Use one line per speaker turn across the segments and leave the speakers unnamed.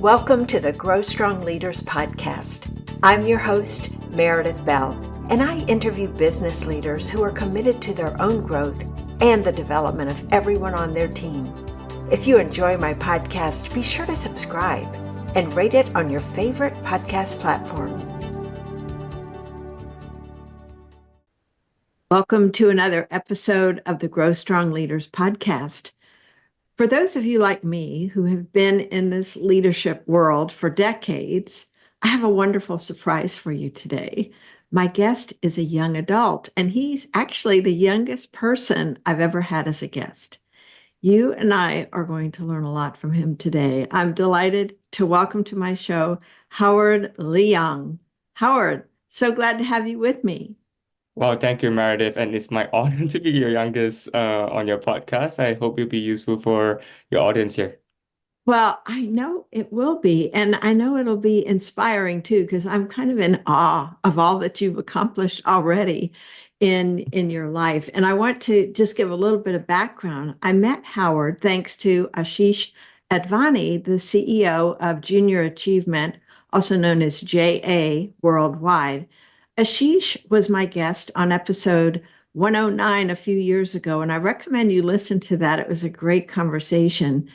Welcome to the Grow Strong Leaders podcast. I'm your host, Meredith Bell, and I interview business leaders who are committed to their own growth and the development of everyone on their team. If you enjoy my podcast, be sure to subscribe and rate it on your favorite podcast platform. Welcome to another episode of the Grow Strong Leaders podcast. For those of you like me who have been in this leadership world for decades, I have a wonderful surprise for you today. My guest is a young adult, and he's actually the youngest person I've ever had as a guest. You and I are going to learn a lot from him today. I'm delighted to welcome to my show Howard Leong. Howard, so glad to have you with me.
Well, thank you, Meredith, and it's my honor to be your youngest on your podcast. I hope it'll be useful for your audience here.
Well, I know it will be, and I know it'll be inspiring too, because I'm kind of in awe of all that you've accomplished already in your life. And I want to just give a little bit of background. I met Howard thanks to Asheesh Advani, the CEO of Junior Achievement, also known as JA Worldwide. Asheesh was my guest on episode 109 a few years ago, and I recommend you listen to that. It was a great conversation.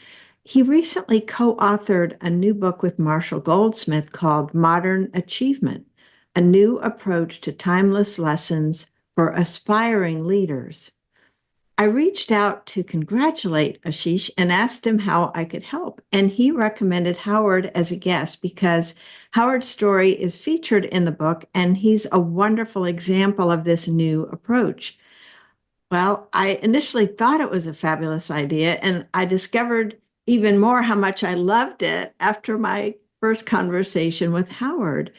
He recently co-authored a new book with Marshall Goldsmith called Modern Achievement, a new approach to timeless lessons for aspiring leaders. I reached out to congratulate Asheesh and asked him how I could help, and he recommended Howard as a guest because Howard's story is featured in the book, and he's a wonderful example of this new approach. Well, I initially thought it was a fabulous idea, and I discovered even more how much I loved it after my first conversation with Howard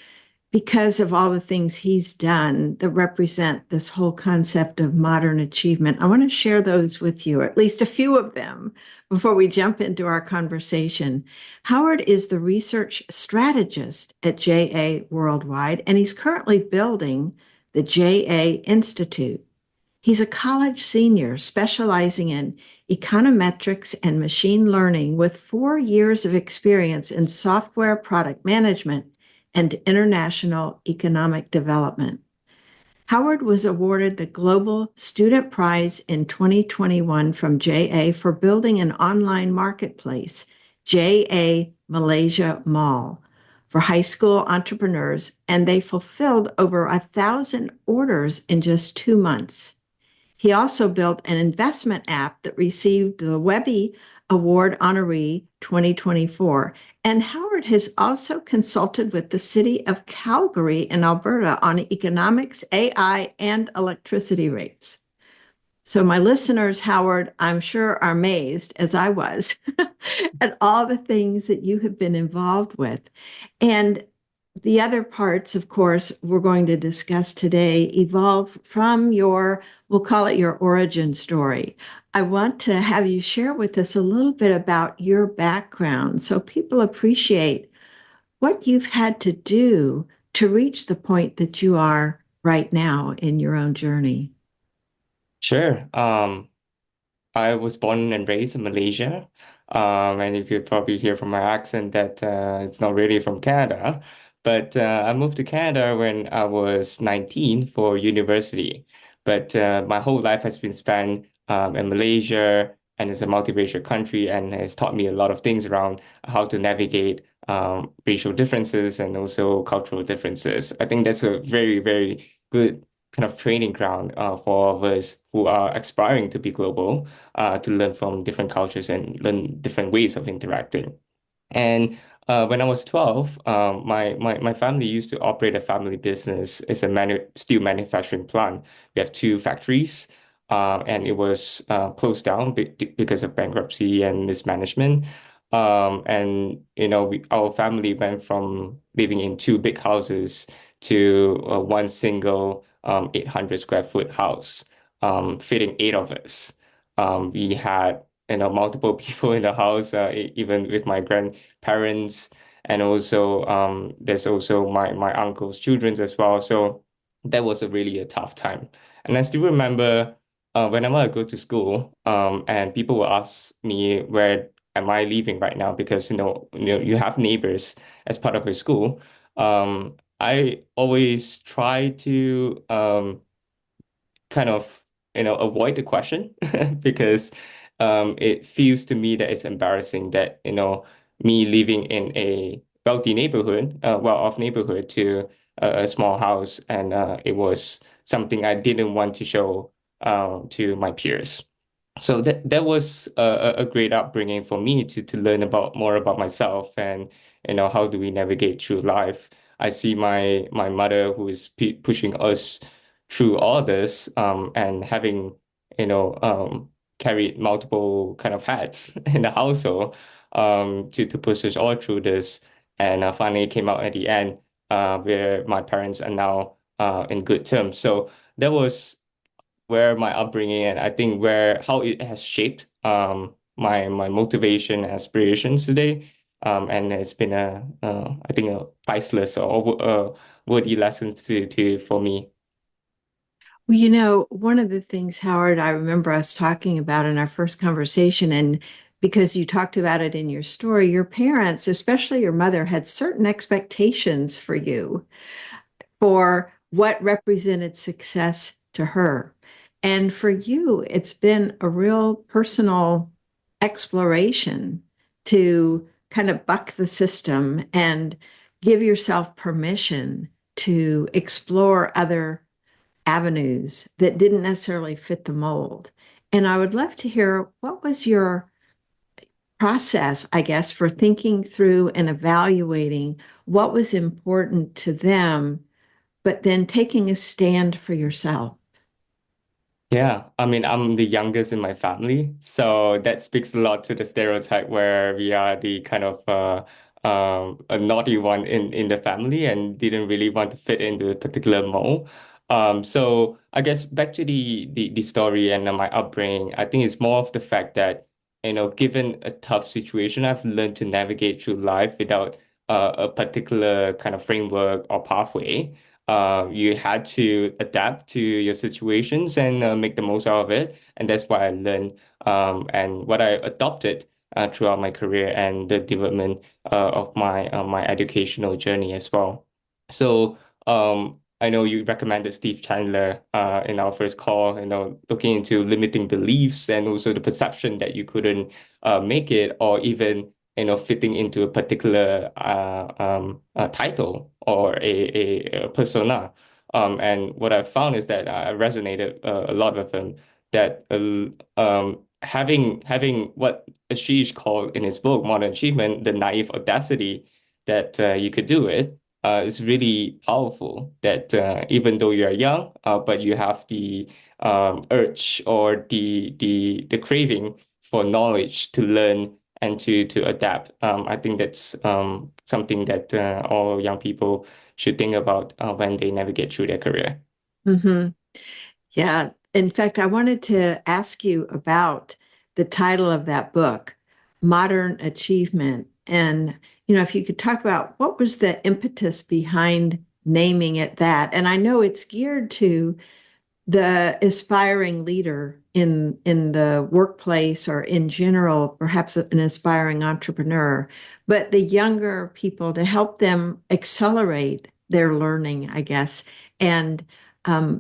because of all the things he's done that represent this whole concept of modern achievement. I want to share those with you, at least a few of them, before we jump into our conversation. Howard is the research strategist at JA Worldwide, and he's currently building the JA Institute. He's a college senior specializing in econometrics and machine learning with 4 years of experience in software product management and international economic development. Howard was awarded the Global Student Prize in 2021 from JA for building an online marketplace, JA Malaysia Mall, for high school entrepreneurs, and they fulfilled over 1,000 orders in just 2 months. He also built an investment app that received the Webby Award Honoree 2024. And Howard has also consulted with the city of Calgary in Alberta on economics, AI, and electricity rates. So my listeners, Howard, I'm sure are amazed, as I was, at all the things that you have been involved with. And the other parts, of course, we're going to discuss today evolve from your, we'll call it your origin story. I want to have you share with us a little bit about your background so people appreciate what you've had to do to reach the point that you are right now in your own journey.
Sure. I was born and raised in Malaysia, and you could probably hear from my accent that it's not really from Canada. But I moved to Canada when I was 19 for university. But my whole life has been spent in Malaysia, and it's a multiracial country, and has taught me a lot of things around how to navigate racial differences and also cultural differences. I think that's a very, very good kind of training ground for all of us who are aspiring to be global, to learn from different cultures and learn different ways of interacting. And when I was 12, my family used to operate a family business. It's a steel manufacturing plant. We have 2 factories, and it was closed down because of bankruptcy and mismanagement. And our family went from living in 2 big houses to one single 800 square foot house, fitting 8 of us. We had multiple people in the house, even with my grandparents, and also there's also my uncle's children as well. So that was really a tough time. And I still remember whenever I go to school, and people will ask me where am I leaving right now? Because you have neighbors as part of your school. I always try to kind of avoid the question because it feels to me that it's embarrassing that me living in a wealthy neighborhood, well-off neighborhood to a small house, and it was something I didn't want to show to my peers. So that was a great upbringing for me to learn about more about myself and how do we navigate through life. I see my mother who is pushing us through all this and having carried multiple kind of hats in the household to push us all through this and finally came out at the end where my parents are now in good terms. So that was where my upbringing and I think where how it has shaped my motivation and aspirations today. And it's been I think a priceless or worthy lessons to for me.
Well, one of the things, Howard, I remember us talking about in our first conversation, and because you talked about it in your story, your parents, especially your mother, had certain expectations for you for what represented success to her. And for you, it's been a real personal exploration to kind of buck the system and give yourself permission to explore other avenues that didn't necessarily fit the mold. And I would love to hear what was your process, I guess, for thinking through and evaluating what was important to them, but then taking a stand for yourself.
Yeah, I mean, I'm the youngest in my family, so that speaks a lot to the stereotype where we are the kind of a naughty one in the family and didn't really want to fit into a particular mold. So I guess back to the story and my upbringing, I think it's more of the fact that, given a tough situation, I've learned to navigate through life without a particular kind of framework or pathway. You had to adapt to your situations and make the most out of it. And that's what I learned and what I adopted throughout my career and the development of my educational journey as well. So I know you recommended Steve Chandler in our first call, looking into limiting beliefs and also the perception that you couldn't make it or even fitting into a particular title or a persona. And what I found is that I resonated a lot with him that having what Asheesh called in his book, Modern Achievement, the naive audacity that you could do it is really powerful. That even though you are young, but you have the urge or the craving for knowledge to learn and to adapt. I think that's something that all young people should think about when they navigate through their career.
Mm-hmm. Yeah. In fact, I wanted to ask you about the title of that book, Modern Achievement. And, if you could talk about what was the impetus behind naming it that. And I know it's geared to the aspiring leader in the workplace or in general, perhaps an aspiring entrepreneur, but the younger people to help them accelerate their learning, I guess, and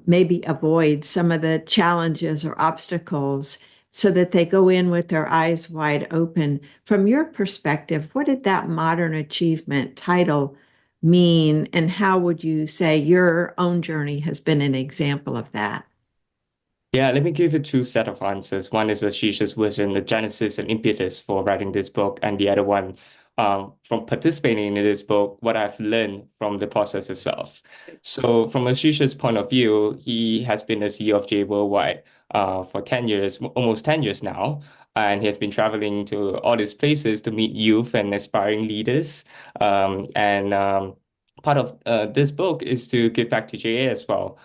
maybe avoid some of the challenges or obstacles so that they go in with their eyes wide open. From your perspective, what did that modern achievement title mean, and how would you say your own journey has been an example of that?
Yeah, let me give you two set of answers. One is Ashish's vision, the genesis and impetus for writing this book, and the other one, from participating in this book, what I've learned from the process itself. So, from Ashish's point of view, he has been the CEO of J Worldwide for 10 years, almost 10 years now, and he has been traveling to all these places to meet youth and aspiring leaders. And part of this book is to give back to JA as well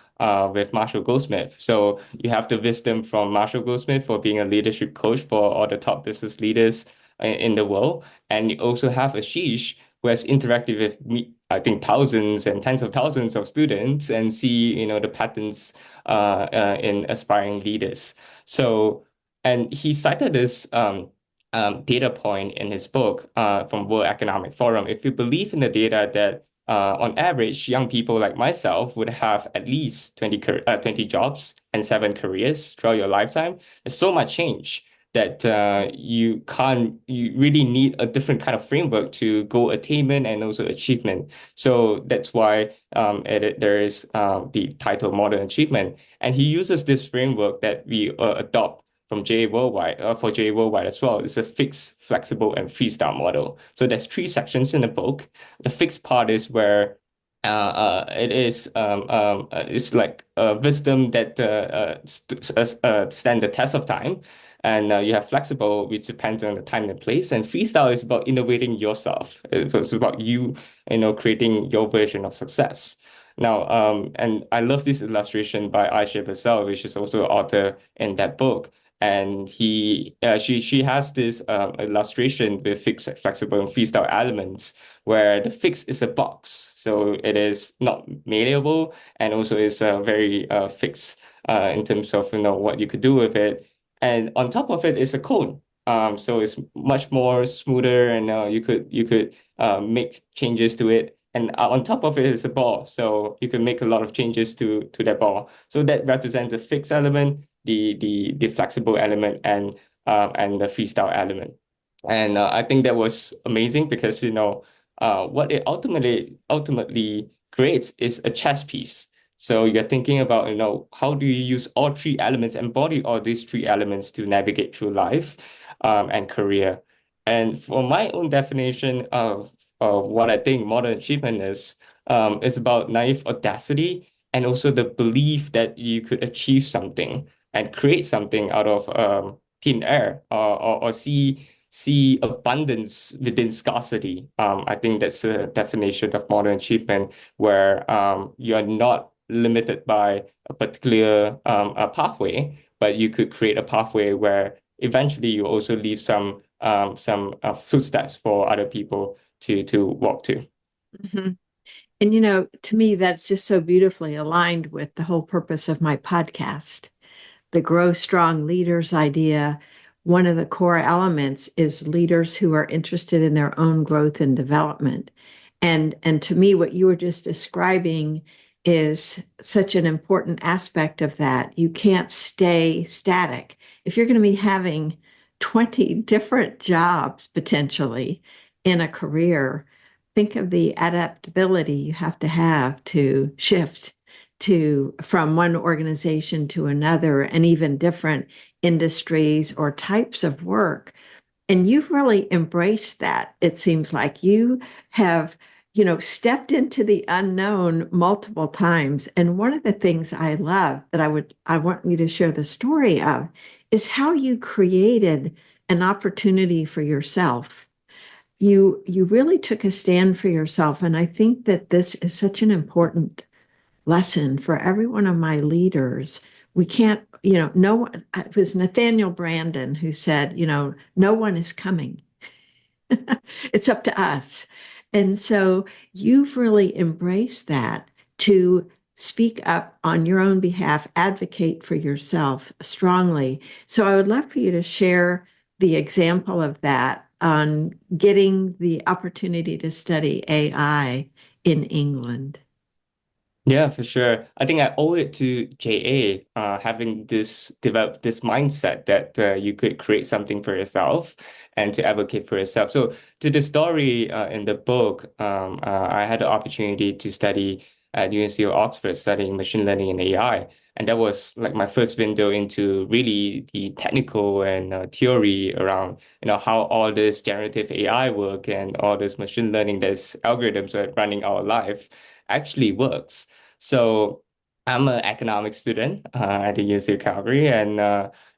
with Marshall Goldsmith. So you have the wisdom from Marshall Goldsmith for being a leadership coach for all the top business leaders in the world. And you also have Ashish, who has interacted with me, I think thousands and tens of thousands of students and see, the patterns in aspiring leaders. So, and he cited this data point in his book from World Economic Forum. If you believe in the data that on average, young people like myself would have at least 20 jobs and 7 careers throughout your lifetime. There's so much change that you really need a different kind of framework to goal attainment and also achievement. So that's why there is the title Modern Achievement. And he uses this framework that we adopt from JA Worldwide, for JA Worldwide as well. It's a fixed, flexible, and freestyle model. So there's 3 sections in the book. The fixed part is where it's like wisdom that stand the test of time. And you have flexible, which depends on the time and place. And freestyle is about innovating yourself. It's about creating your version of success. Now, and I love this illustration by Aisha herself, which is also an author in that book. And she has this illustration with fixed, flexible, and freestyle elements where the fix is a box, so it is not malleable, and also is very fixed in terms of what you could do with it. And on top of it is a cone. So it's much more smoother, and you could make changes to it. And on top of it is a ball, so you can make a lot of changes to that ball. So that represents the fixed element, the flexible element, and the freestyle element. And I think that was amazing because what it ultimately creates is a chess piece. So you're thinking about, how do you use all 3 elements, embody all these 3 elements to navigate through life, and career. And for my own definition of what I think modern achievement is about naive audacity and also the belief that you could achieve something and create something out of thin air, or see abundance within scarcity. I think that's the definition of modern achievement, where you're not limited by a particular a pathway, but you could create a pathway where eventually you also leave some footsteps for other people to walk to.
Mhm. And to me, that's just so beautifully aligned with the whole purpose of my podcast, the Grow Strong Leaders idea. One of the core elements is leaders who are interested in their own growth and development. And to me, what you were just describing is such an important aspect of that. You can't stay static. If you're going to be having 20 different jobs potentially in a career, think of the adaptability you have to shift to from one organization to another, and even different industries or types of work. And you've really embraced that. It seems like you have, stepped into the unknown multiple times. And one of the things I love that I want you to share the story of is how you created an opportunity for yourself. You really took a stand for yourself. And I think that this is such an important lesson for every one of my leaders. We can't, no one, it was Nathaniel Brandon who said, no one is coming. It's up to us. And so you've really embraced that to speak up on your own behalf, advocate for yourself strongly. So I would love for you to share the example of that on getting the opportunity to study AI in England.
Yeah, for sure. I think I owe it to JA, having developed this mindset that you could create something for yourself and to advocate for yourself. So to the story in the book, I had the opportunity to study at University of Oxford, studying machine learning and AI. And that was like my first window into really the technical and theory around, how all this generative AI work and all this machine learning, there's algorithms that are running our life actually works. So I'm an economics student at the University of Calgary, and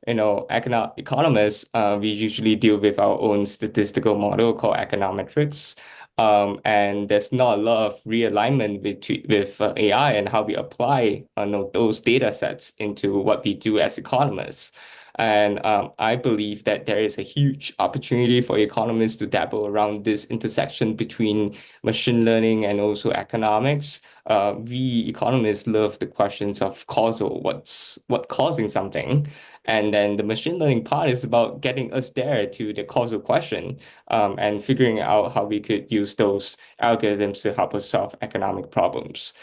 economists, we usually deal with our own statistical model called econometrics. And there's not a lot of realignment with AI and how we apply those data sets into what we do as economists. And I believe that there is a huge opportunity for economists to dabble around this intersection between machine learning and also economics. We economists love the questions of causal, what causing something, And then the machine learning part is about getting us there to the causal question, and figuring out how we could use those algorithms to help us solve economic problems.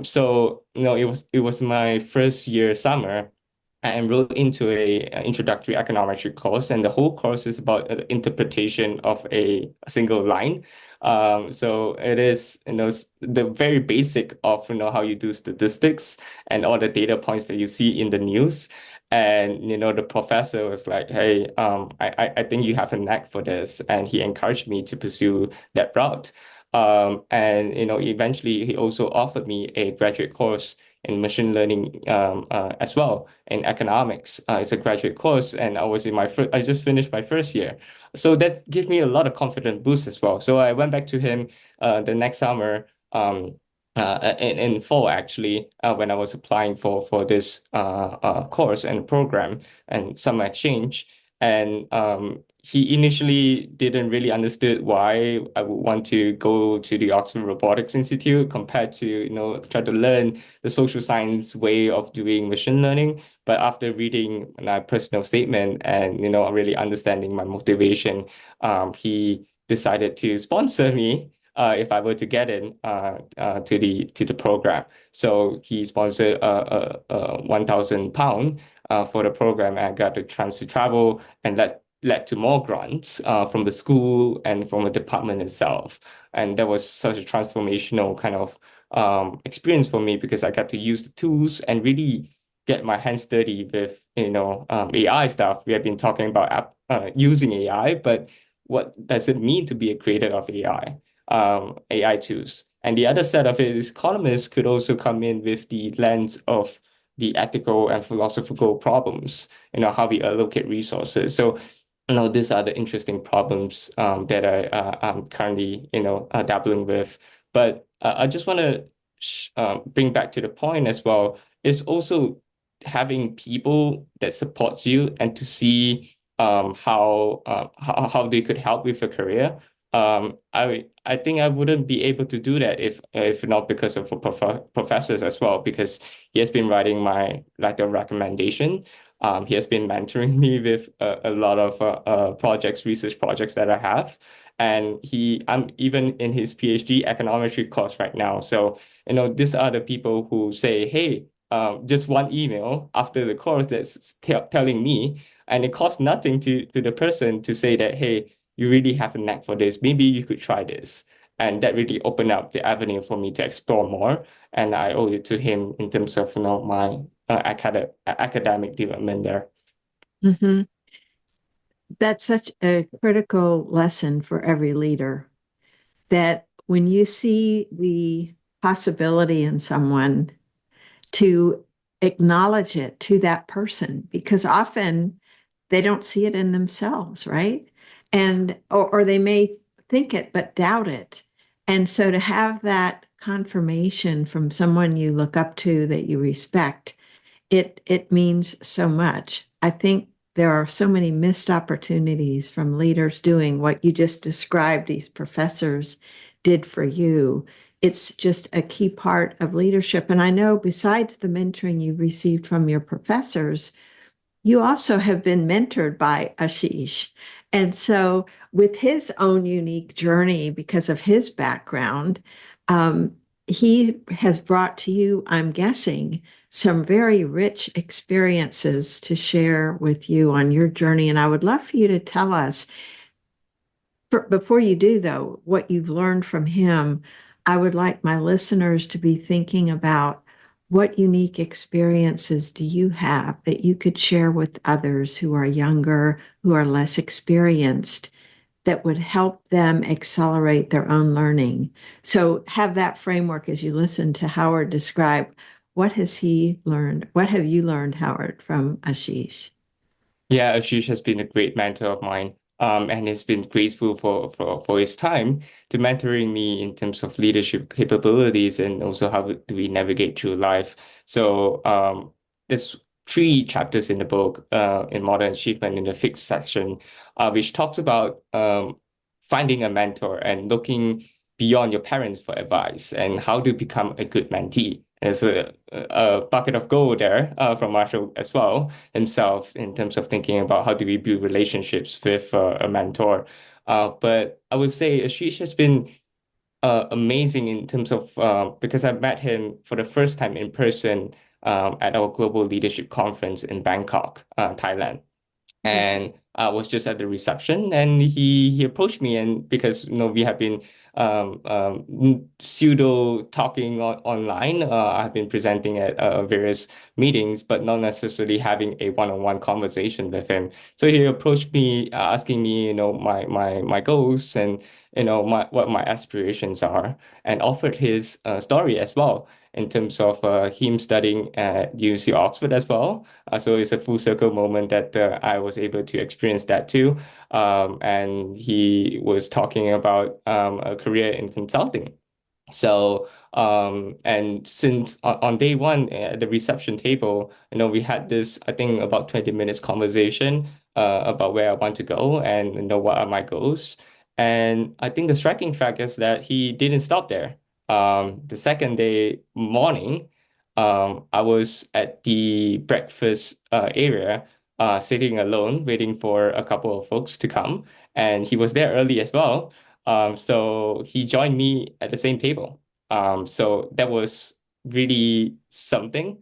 So it was my first year summer. I enrolled into a introductory econometry course, and the whole course is about interpretation of a single line. So it is, the very basic of, how you do statistics and all the data points that you see in the news. And, the professor was like, hey, I think you have a knack for this. And he encouraged me to pursue that route. And, eventually he also offered me a graduate course in machine learning, as well, in economics. It's a graduate course, and I just finished my first year. So that gave me a lot of confidence boost as well. So I went back to him the next summer, in fall actually, when I was applying for this course and program and summer exchange. And he initially didn't really understood why I would want to go to the Oxford Robotics Institute compared to, try to learn the social science way of doing machine learning. But after reading my personal statement and, really understanding my motivation, he decided to sponsor me if I were to get in to the program. So he sponsored £1,000 for the program, and I got the chance to travel, and that led to more grants from the school and from the department itself. And that was such a transformational kind of experience for me, because I got to use the tools and really get my hands dirty with AI stuff. We have been talking about using AI, but what does it mean to be a creator of AI tools? And the other side of it is economists could also come in with the lens of the ethical and philosophical problems, how we allocate resources. So, these are the interesting problems that I'm currently, dabbling with. But I just want to bring back to the point as well. It's also having people that supports you and to see how they could help with your career. I think I wouldn't be able to do that if not because of professors as well, because he has been writing my letter of recommendation. He has been mentoring me with a lot of projects, research projects that I have. And I'm even in his PhD econometry course right now. So, these are the people who say, hey, just one email after the course that's telling me, and it costs nothing to the person to say that, hey, you really have a knack for this. Maybe you could try this. And that really opened up the avenue for me to explore more. And I owe it to him in terms of, my academic development there.
Mhm. That's such a critical lesson for every leader, that when you see the possibility in someone, to acknowledge it to that person, because often they don't see it in themselves, right? And or they may think it but doubt it. And so to have that confirmation from someone you look up to, that you respect, it means so much. I think there are so many missed opportunities from leaders doing what you just described these professors did for you. It's just a key part of leadership. And I know besides the mentoring you received from your professors, you also have been mentored by Asheesh. And so, with his own unique journey, because of his background, um, he has brought to you, I'm guessing, some very rich experiences to share with you on your journey. And I would love for you to tell us, before you do, though, what you've learned from him. I would like my listeners to be thinking about, what unique experiences do you have that you could share with others who are younger, who are less experienced, that would help them accelerate their own learning? So have that framework as you listen to Howard describe, what has he learned? What have you learned, Howard, from Asheesh?
Yeah, Ashish has been a great mentor of mine. And he's been grateful for his time to mentoring me in terms of leadership capabilities and also how do we navigate through life. So there's three chapters in the book, in Modern Achievement in the fixed section, which talks about finding a mentor and looking beyond your parents for advice and how to become a good mentee. There's a bucket of gold there from Marshall as well himself in terms of thinking about how do we build relationships with a mentor. But I would say Ashish has been amazing in terms of because I met him for the first time in person at our global leadership conference in Bangkok, Thailand. And I was just at the reception, and he approached me, and because we have been pseudo talking online, I've been presenting at various meetings, but not necessarily having a one-on-one conversation with him. So he approached me, asking me, my goals and what my aspirations are, and offered his story as well in terms of him studying at UC Oxford as well. So it's a full circle moment that I was able to experience that too. And he was talking about a career in consulting. So, and since on day one at the reception table, we had this, I think, about 20 minutes conversation about where I want to go and what are my goals. And I think the striking fact is that he didn't stop there. The second day morning, I was at the breakfast area, sitting alone, waiting for a couple of folks to come, and he was there early as well. So he joined me at the same table. So that was really something,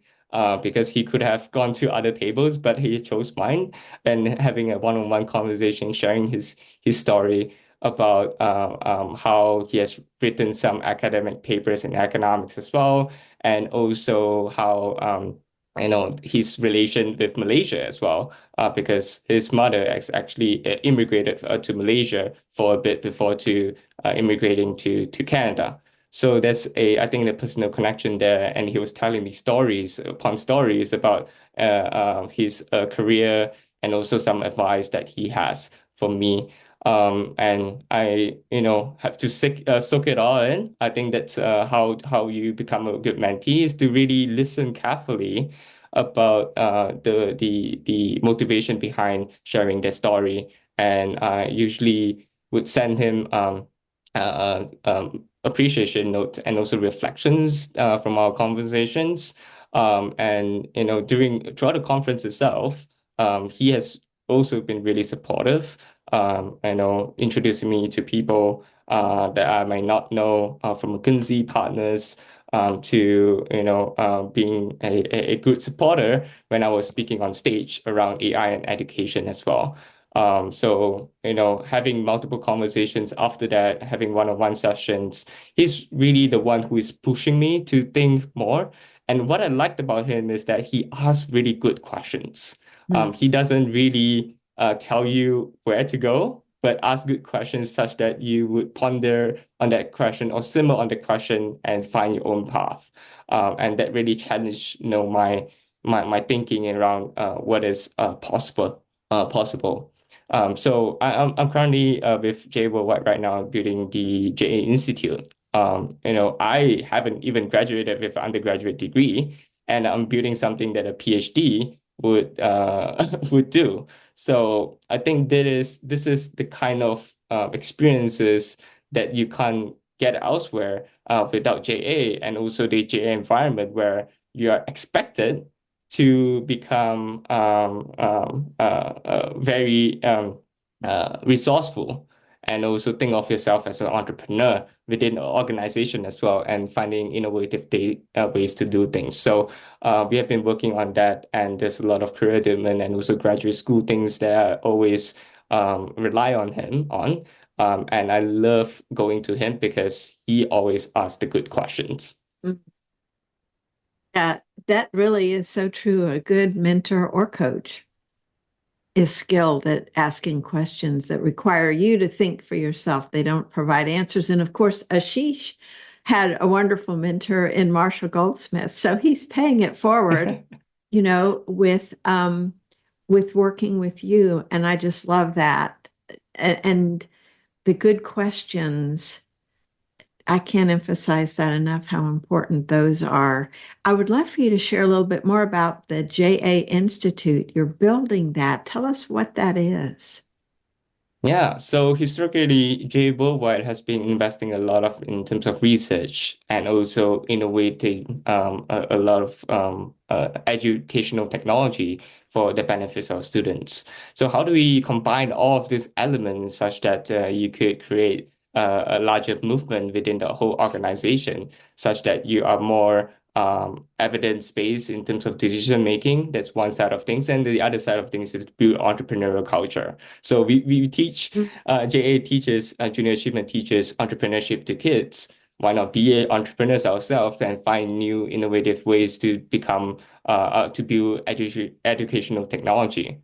because he could have gone to other tables, but he chose mine and having a one-on-one conversation, sharing his story about how he has written some academic papers in economics as well, and also how his relation with Malaysia as well, because his mother actually immigrated to Malaysia for a bit before to immigrating to Canada. So there's I think, the personal connection there, and he was telling me stories upon stories about his career and also some advice that he has for me. And I, have to soak it all in. I think that's how you become a good mentee, is to really listen carefully about the motivation behind sharing their story. And I usually would send him appreciation notes and also reflections from our conversations. And throughout the conference itself, he has also been really supportive. Introducing me to people that I might not know, from McKinsey partners, to being a good supporter when I was speaking on stage around AI and education as well. So having multiple conversations after that, having one-on-one sessions, he's really the one who is pushing me to think more. And what I liked about him is that he asks really good questions.
Mm.
He doesn't really tell you where to go, but ask good questions such that you would ponder on that question or simmer on the question and find your own path. And that really challenged, my thinking around what is possible. So I'm currently with J Worldwide right now, building the JA Institute. I haven't even graduated with an undergraduate degree, and I'm building something that a PhD would would do. So I think this is the kind of experiences that you can't get elsewhere without JA, and also the JA environment where you are expected to become very resourceful, and also think of yourself as an entrepreneur within the organization as well, and finding innovative ways to do things. So we have been working on that, and there's a lot of career development and also graduate school things that I always rely on him on. And I love going to him because he always asks the good questions.
Mm. That really is so true. A good mentor or coach is skilled at asking questions that require you to think for yourself. They don't provide answers. And of course, Asheesh had a wonderful mentor in Marshall Goldsmith. So he's paying it forward, with working with you. And I just love that. And the good questions, I can't emphasize that enough, how important those are. I would love for you to share a little bit more about the JA Institute. You're building that. Tell us what that is.
Yeah, so historically, J Worldwide has been investing a lot of in terms of research and also innovating a lot of educational technology for the benefits of students. So how do we combine all of these elements such that you could create a larger movement within the whole organization, such that you are more evidence-based in terms of decision making? That's one side of things, and the other side of things is build entrepreneurial culture. So we teach, JA teaches, Junior Achievement teaches entrepreneurship to kids. Why not be entrepreneurs ourselves and find new innovative ways to become, to build educational technology?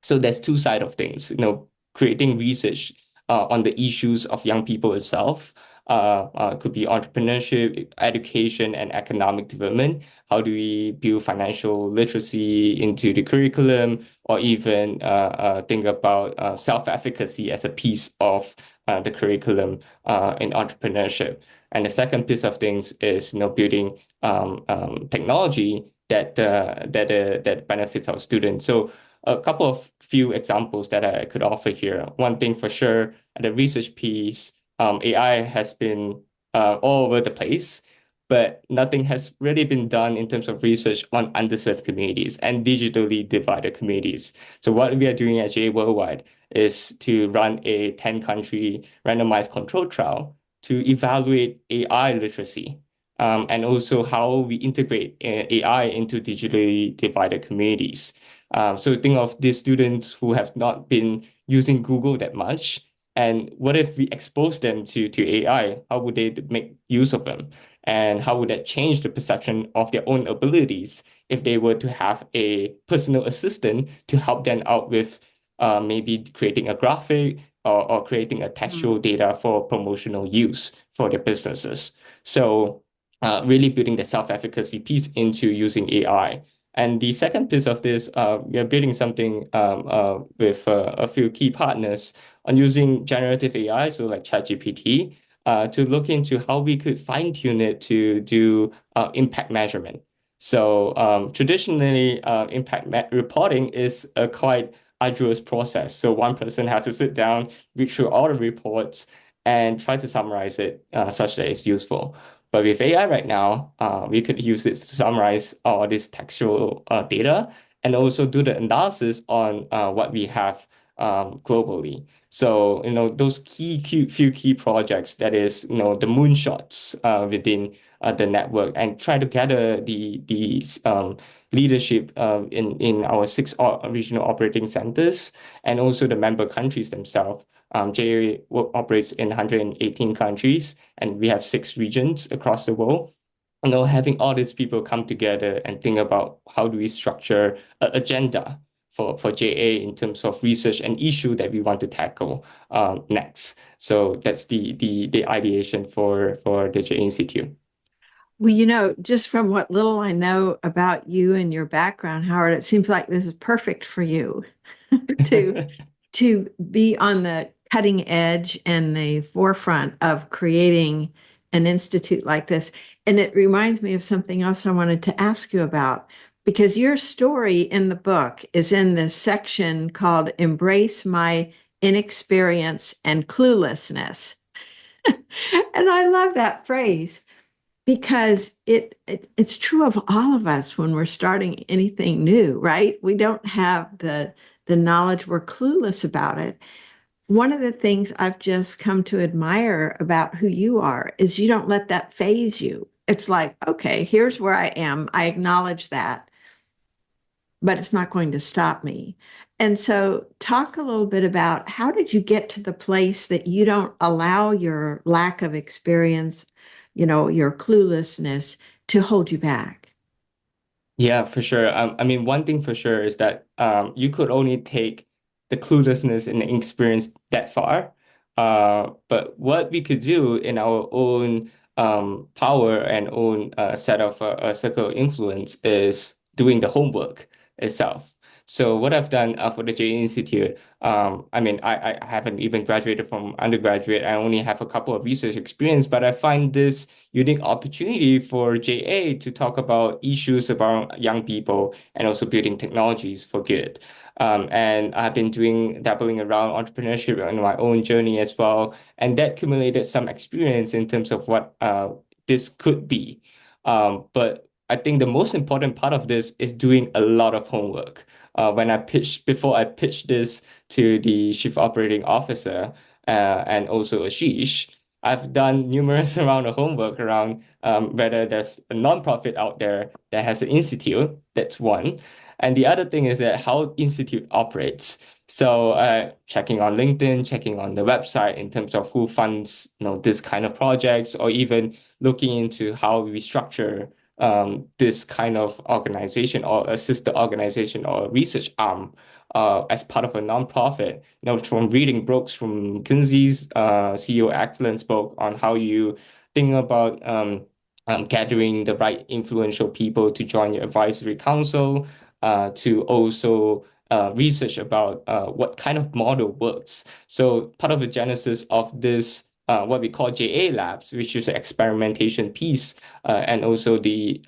So there's two side of things, creating research on the issues of young people itself. Could be entrepreneurship, education, and economic development. How do we build financial literacy into the curriculum, or even think about self-efficacy as a piece of the curriculum in entrepreneurship? And the second piece of things is, building technology that benefits our students. So a couple of few examples that I could offer here. One thing for sure, the research piece, AI has been all over the place, but nothing has really been done in terms of research on underserved communities and digitally divided communities. So what we are doing at JA Worldwide is to run a 10-country randomized control trial to evaluate AI literacy. And also how we integrate AI into digitally divided communities. So think of these students who have not been using Google that much. And what if we expose them to AI? How would they make use of them? And how would that change the perception of their own abilities if they were to have a personal assistant to help them out with maybe creating a graphic or creating a textual data for promotional use for their businesses? So really building the self-efficacy piece into using AI. And the second piece of this, we are building something with a few key partners on using generative AI, so like ChatGPT, to look into how we could fine-tune it to do impact measurement. So traditionally, reporting is a quite arduous process. So one person has to sit down, read through all the reports, and try to summarize it such that it's useful. But with AI right now, we could use it to summarize all this textual data and also do the analysis on what we have globally. So, those few key projects, that is, the moonshots within the network, and try to gather the leadership in our six regional operating centers and also the member countries themselves. JA operates in 118 countries, and we have six regions across the world. Having all these people come together and think about how do we structure an agenda for JA in terms of research and issue that we want to tackle next. So that's the ideation for the JA Institute.
Well, just from what little I know about you and your background, Howard, it seems like this is perfect for you to to be on the cutting edge and the forefront of creating an institute like this. And it reminds me of something else I wanted to ask you about, because your story in the book is in this section called Embrace My Inexperience and Cluelessness. And I love that phrase because it's true of all of us when we're starting anything new, right? We don't have the knowledge, we're clueless about it. One of the things I've just come to admire about who you are is you don't let that phase you. It's like, okay, here's where I am. I acknowledge that, but it's not going to stop me. And so, talk a little bit about how did you get to the place that you don't allow your lack of experience, your cluelessness to hold you back?
Yeah, for sure. I mean, one thing for sure is that you could only take the cluelessness and the inexperience that far. But what we could do in our own power and own set of circle of influence is doing the homework itself. So what I've done for the J Institute, I mean, I haven't even graduated from undergraduate. I only have a couple of research experience, but I find this unique opportunity for JA to talk about issues about young people and also building technologies for good. And I've been dabbling around entrepreneurship on my own journey as well. And that accumulated some experience in terms of what this could be. But I think the most important part of this is doing a lot of homework. Before I pitched this to the chief operating officer and also Asheesh, I've done numerous amount of homework around whether there's a nonprofit out there that has an institute. That's one. And the other thing is that how institute operates. So checking on LinkedIn, checking on the website in terms of who funds, this kind of projects, or even looking into how we structure this kind of organization or a sister organization or a research arm as part of a nonprofit. From reading books from Kinsey's CEO Excellence book on how you think about gathering the right influential people to join your advisory council, to also research about what kind of model works. So part of the genesis of this, what we call JA labs, which is the experimentation piece, and also the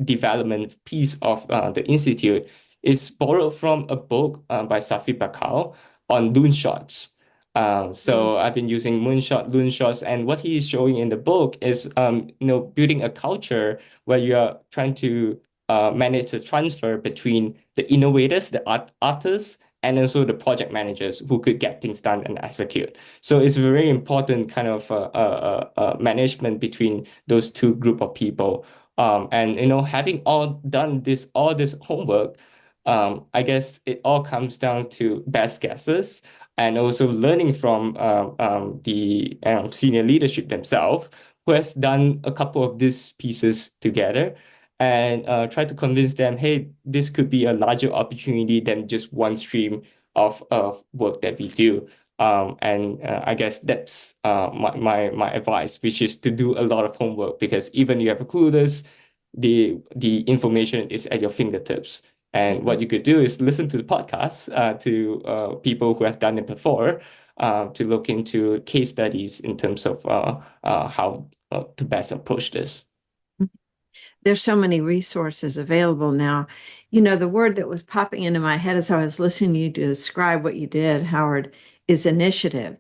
development piece of the institute, is borrowed from a book by Safi Bakal on loonshots. So I've been using loonshots, and what he is showing in the book is, building a culture where you are trying to manage the transfer between the innovators, the artists, and also the project managers who could get things done and execute. So it's a very important kind of management between those two group of people. And having all this homework, I guess it all comes down to best guesses and also learning from the senior leadership themselves, who has done a couple of these pieces together and try to convince them, hey, this could be a larger opportunity than just one stream of work that we do. And I guess that's my advice, which is to do a lot of homework, because even you have a clueless, the information is at your fingertips. And what you could do is listen to the podcasts to people who have done it before, to look into case studies in terms of how to best approach this.
There's so many resources available now. The word that was popping into my head as I was listening to you describe what you did, Howard, is initiative.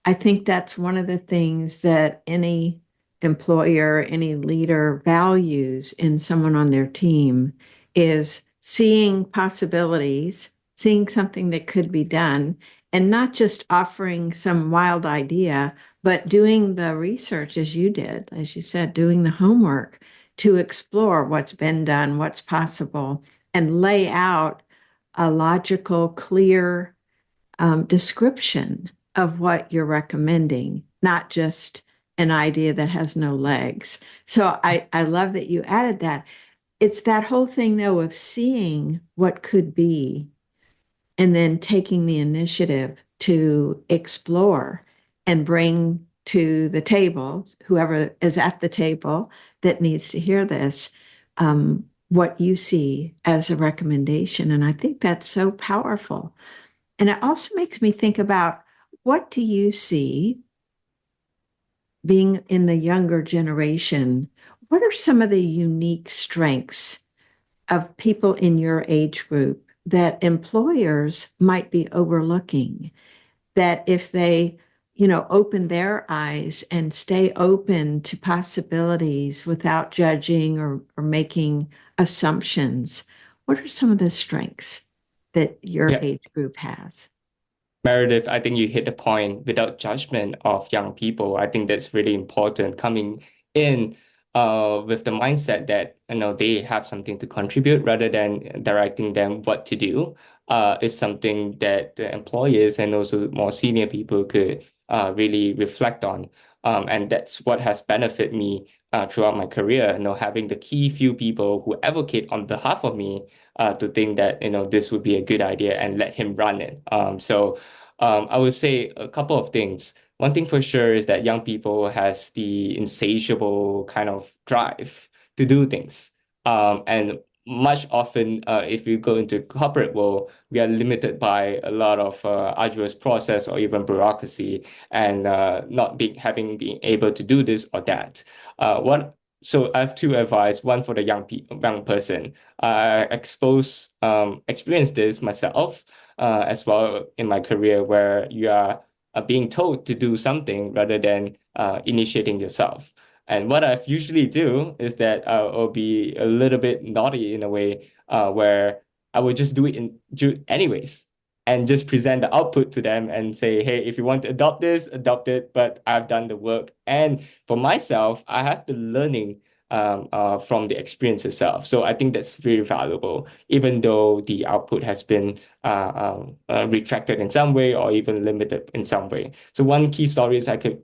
I think that's one of the things that any employer, any leader values in someone on their team is seeing possibilities, seeing something that could be done, and not just offering some wild idea, but doing the research as you did, as you said, doing the homework to explore what's been done, what's possible, and lay out a logical, clear description of what you're recommending, not just an idea that has no legs. So I love that you added that. It's that whole thing, though, of seeing what could be and then taking the initiative to explore and bring to the table, whoever is at the table that needs to hear this, what you see as a recommendation. And I think that's so powerful. And it also makes me think about, what do you see being in the younger generation? What are some of the unique strengths of people in your age group that employers might be overlooking? That if they, open their eyes and stay open to possibilities without judging or making assumptions, what are some of the strengths that your
Yeah.
age group has?
Meredith, I think you hit the point without judgment of young people. I think that's really important, coming in with the mindset that they have something to contribute rather than directing them what to do. Is something that the employers and also more senior people could really reflect on. And that's what has benefited me throughout my career, having the key few people who advocate on behalf of me to think that this would be a good idea and let him run it. So I would say a couple of things. One thing for sure is that young people has the insatiable kind of drive to do things. And much often, if you go into corporate world, we are limited by a lot of arduous process or even bureaucracy, and not being able to do this or that. What so I have two advice, one for the young person. I experienced this myself as well in my career where you are being told to do something rather than initiating yourself. And what I usually do is that I'll be a little bit naughty in a way where I will just do anyways and just present the output to them and say, hey, if you want to adopt this, adopt it, but I've done the work. And for myself, I have the learning from the experience itself. So I think that's very valuable, even though the output has been retracted in some way or even limited in some way. So one key story is I could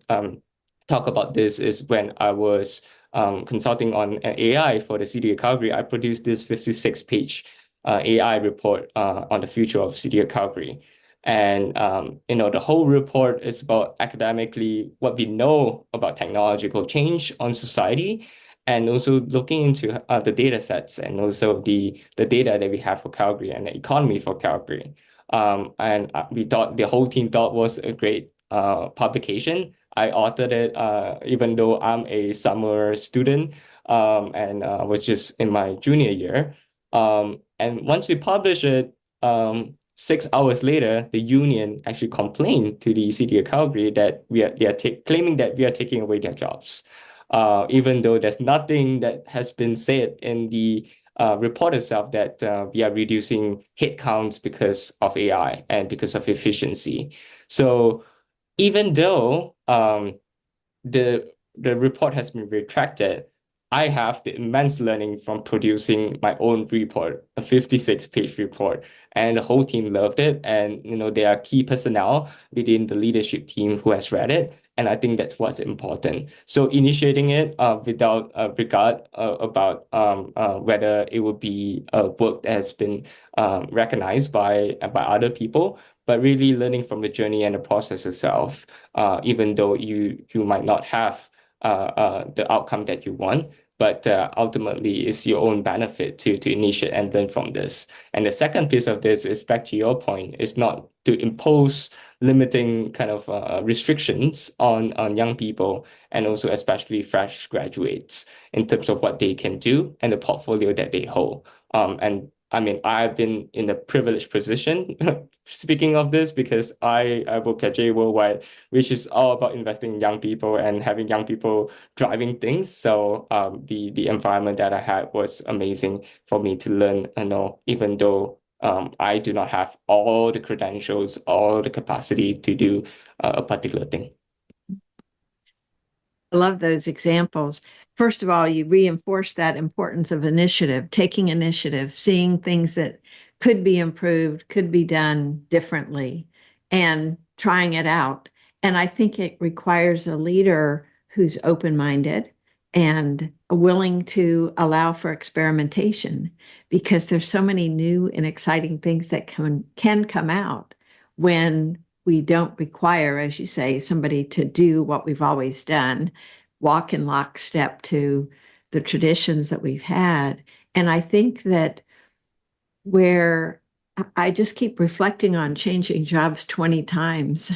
talk about this is when I was consulting on an AI for the city of Calgary. I produced this 56-page AI report on the future of city of Calgary. And the whole report is about academically what we know about technological change on society, and also looking into the data sets and also the data that we have for Calgary and the economy for Calgary. And we thought the whole team thought was a great publication. I authored it even though I'm a summer student and was just in my junior year. And once we publish it, 6 hours later, the union actually complained to the city of Calgary that they are claiming that we are taking away their jobs, even though there's nothing that has been said in the report itself that we are reducing headcounts because of AI and because of efficiency. So even though the report has been retracted, I have the immense learning from producing my own report, a 56-page report, and the whole team loved it. And there are key personnel within the leadership team who has read it, and I think that's what's important. So initiating it without regard about whether it would be a work that has been recognized by other people, but really learning from the journey and the process itself, even though you might not have the outcome that you want, but ultimately it's your own benefit to initiate and learn from this. And the second piece of this is back to your point, is not to impose limiting kind of restrictions on young people, and also especially fresh graduates in terms of what they can do and the portfolio that they hold. And I mean, I've been in a privileged position speaking of this because I work at J Worldwide, which is all about investing in young people and having young people driving things. So the environment that I had was amazing for me to learn, even though I do not have all the credentials, all the capacity to do a particular thing.
I love those examples. First of all, you reinforce that importance of initiative, taking initiative, seeing things that could be improved, could be done differently, and trying it out. And I think it requires a leader who's open-minded and willing to allow for experimentation, because there's so many new and exciting things that can come out when we don't require, as you say, somebody to do what we've always done, walk in lockstep to the traditions that we've had. And I think that where I just keep reflecting on changing jobs 20 times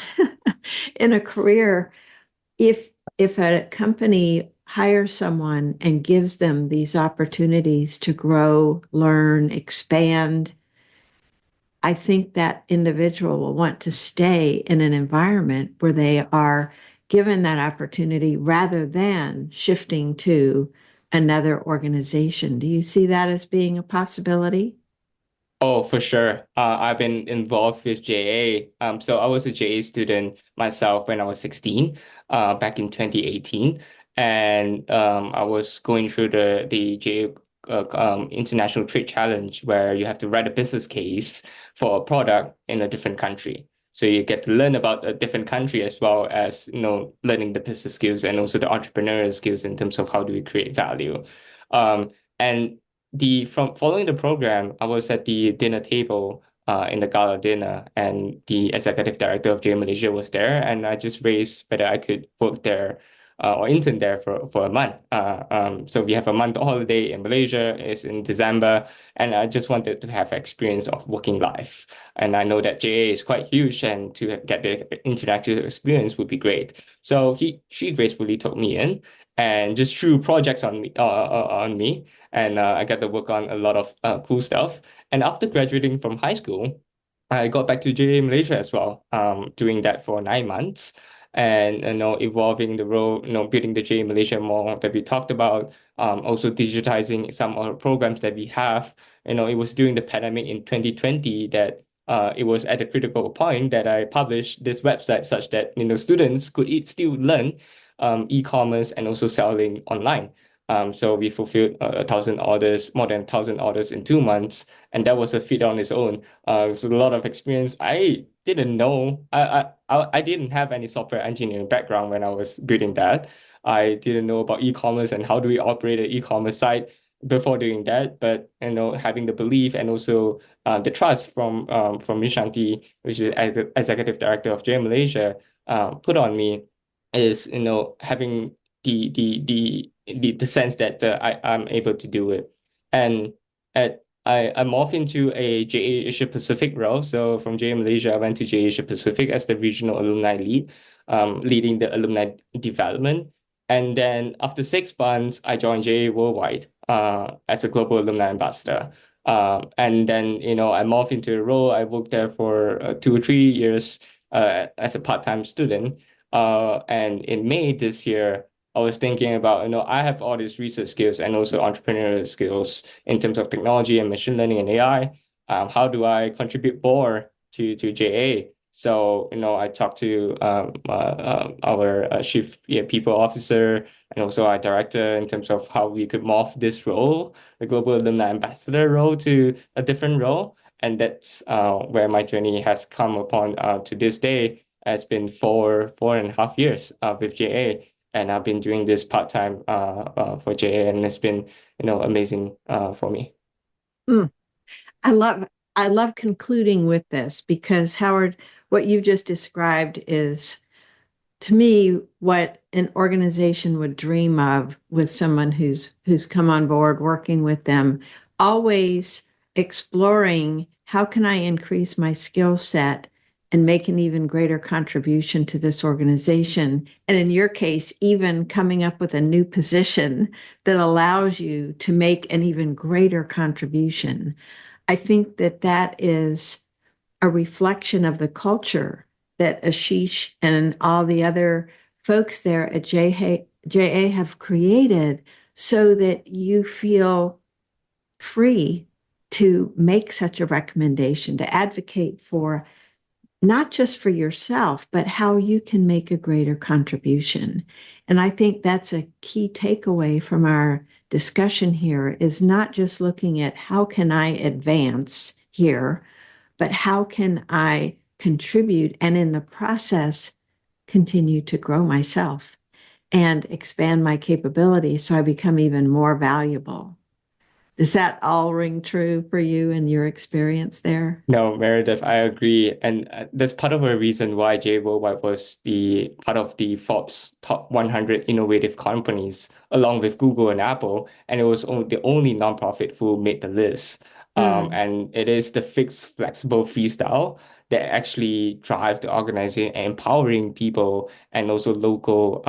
in a career, if a company hires someone and gives them these opportunities to grow, learn, expand, I think that individual will want to stay in an environment where they are given that opportunity rather than shifting to another organization. Do you see that as being a possibility?
Oh, for sure. I've been involved with JA. So I was a JA student myself when I was 16, back in 2018. And I was going through the JA International Trade Challenge, where you have to write a business case for a product in a different country. So you get to learn about a different country as well as, learning the business skills and also the entrepreneurial skills in terms of how do we create value. And the from following the program, I was at the dinner table in the gala dinner, and the executive director of J Malaysia was there, and I just raised whether I could work there or intern there for a month. So we have a month holiday in Malaysia. It's in December, and I just wanted to have experience of working life. And I know that JA is quite huge, and to get the intellectual experience would be great. So she gracefully took me in. and just threw projects on me, and I got to work on a lot of cool stuff. And after graduating from high school, I got back to JA Malaysia as well, doing that for 9 months, and evolving the role, building the JA Malaysia more that we talked about, also digitizing some of the programs that we have. It was during the pandemic in 2020 that it was at a critical point that I published this website such that students could still learn e-commerce and also selling online. So we fulfilled 1,000 orders, more than 1,000 orders in 2 months, and that was a feat on its own. It was a lot of experience. I didn't know. I didn't have any software engineering background when I was building that. I didn't know about e-commerce and how do we operate an e-commerce site before doing that. But having the belief and also the trust from Mishanti, which is executive director of JM Malaysia, put on me is having the sense that I'm able to do it. And I'm off into a JA Asia Pacific role. So from JA Malaysia, I went to JA Asia Pacific as the regional alumni lead, leading the alumni development. And then after 6 months, I joined JA Worldwide as a global alumni ambassador. And then, I'm off into a role. I worked there for 2 or 3 years as a part-time student. And in May this year, I was thinking about, I have all these research skills and also entrepreneurial skills in terms of technology and machine learning and AI. How do I contribute more to JA? So, I talked to our chief people officer and also our director in terms of how we could morph this role, the global alumni ambassador role, to a different role. And that's where my journey has come upon to this day. It's been 4.5 years with JA, and I've been doing this part-time for JA, and it's been amazing for me.
Mm. I love I love concluding with this because Howard, what you just described is to me what an organization would dream of with someone who's come on board working with them, always exploring how can I increase my skill set and make an even greater contribution to this organization. And in your case, even coming up with a new position that allows you to make an even greater contribution. I think that that is a reflection of the culture that Asheesh and all the other folks there at JA have created so that you feel free to make such a recommendation, to advocate for not just for yourself, but how you can make a greater contribution. And I think that's a key takeaway from our discussion here is not just looking at how can I advance here, but how can I contribute and in the process continue to grow myself and expand my capabilities so I become even more valuable. Does that all ring true for you and your experience there?
No, Meredith, I agree. And that's part of a reason why J Worldwide was the part of the Forbes top 100 innovative companies, along with Google and Apple. And it was the only nonprofit who made the list.
Mm.
And it is the fixed, flexible freestyle that actually drive the organizing and empowering people and also local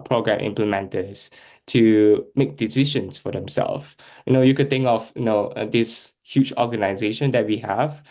program implementers to make decisions for themselves. You could think of, this huge organization that we have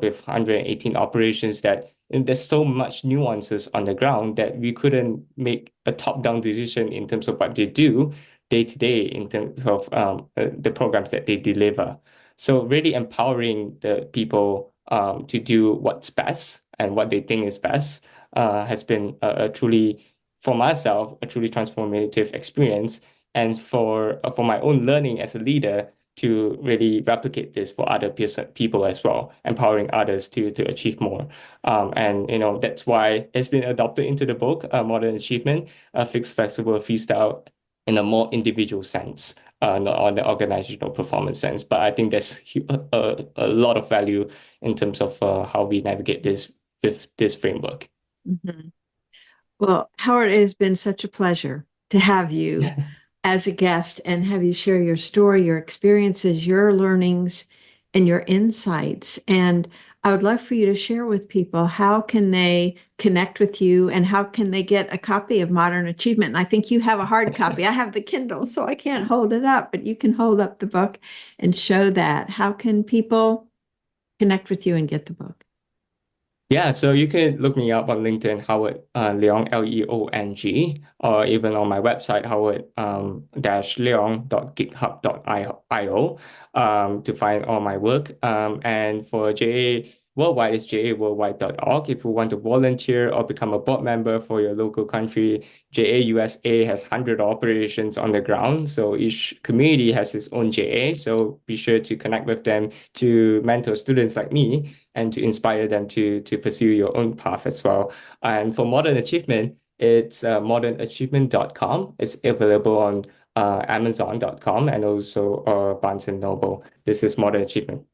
with 118 operations that there's so much nuances on the ground that we couldn't make a top-down decision in terms of what they do day to day in terms of the programs that they deliver. So really empowering the people to do what's best and what they think is best has been a truly, for myself, a truly transformative experience. And for my own learning as a leader, to really replicate this for other people as well, empowering others to achieve more. And that's why it's been adopted into the book, Modern Achievement, Fixed, Flexible, Freestyle, in a more individual sense, not on the organizational performance sense. But I think there's a lot of value in terms of how we navigate this with this framework.
Mhm. Well, Howard, it has been such a pleasure to have you as a guest and have you share your story, your experiences, your learnings, and your insights. And I would love for you to share with people how can they connect with you and how can they get a copy of Modern Achievement. And I think you have a hard copy. I have the Kindle, so I can't hold it up, but you can hold up the book and show that. How can people connect with you and get the book?
Yeah, so you can look me up on LinkedIn, Howard Leong, Leong, or even on my website, Howard leong.github.io to find all my work. And for JA Worldwide, it's jaworldwide.org. If you want to volunteer or become a board member for your local country, JA USA has 100 operations on the ground. So each community has its own JA. So be sure to connect with them to mentor students like me and to inspire them to pursue your own path as well. And for Modern Achievement, it's modernachievement.com. It's available on Amazon.com and also Barnes and Noble. This is Modern Achievement.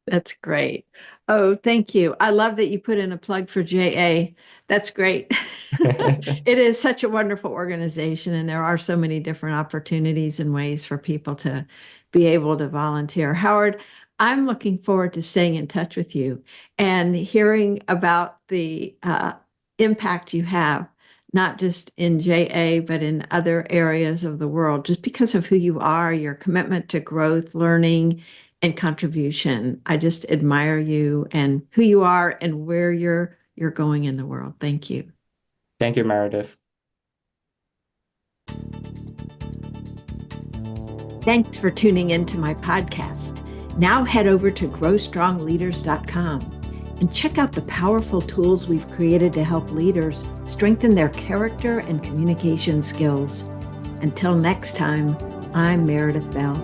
That's great. Oh, thank you. I love that you put in a plug for JA. That's great. It is such a wonderful organization, and there are so many different opportunities and ways for people to be able to volunteer. Howard, I'm looking forward to staying in touch with you and hearing about the impact you have, not just in JA, but in other areas of the world, just because of who you are, your commitment to growth, learning, and contribution. I just admire you and who you are and where you're going in the world. Thank you.
Thank you, Meredith.
Thanks for tuning into my podcast. Now head over to growstrongleaders.com and check out the powerful tools we've created to help leaders strengthen their character and communication skills. Until next time, I'm Meredith Bell.